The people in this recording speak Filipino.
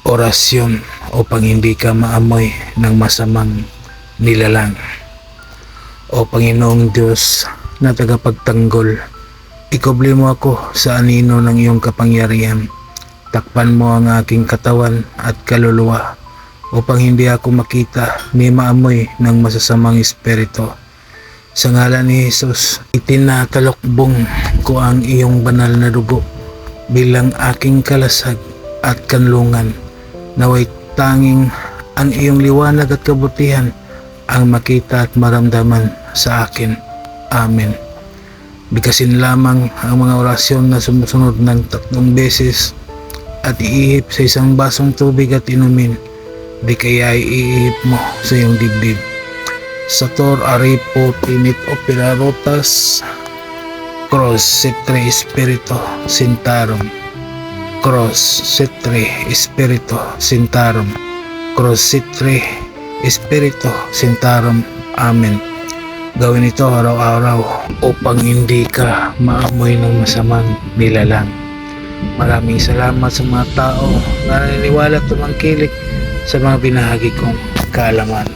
orasyon upang hindi ka maamoy ng masamang nilalang. O Panginoong Diyos na tagapagtanggol, ikubli mo ako sa anino ng iyong kapangyarihan. Takpan mo ang aking katawan at kaluluwa upang hindi ako makita ni maamoy ng masasamang espiritu. Sa ngalan ni Jesus, itinatalokbong ko ang iyong banal na dugo bilang aking kalasag at kanlungan. Naway tanging ang iyong liwanag at kabutihan ang makita at maramdaman sa akin. Amen. Bigkasin lamang ang mga orasyon na sumusunod ng 3 beses at iihip sa isang basong tubig at inumin. Di kaya iihip mo sa iyong dibdib. Sator Aripo Tinit Opera Rotas Cross Setre Espiritu Sintarum Cross Setre Espiritu Sintarum Cross Setre Espiritu Sintarum. Amen. Gawin ito araw-araw upang hindi ka maamoy ng masamang nilalang. Maraming salamat sa mga tao na naniniwala at tumangkilik sa mga binahagi kong kaalaman.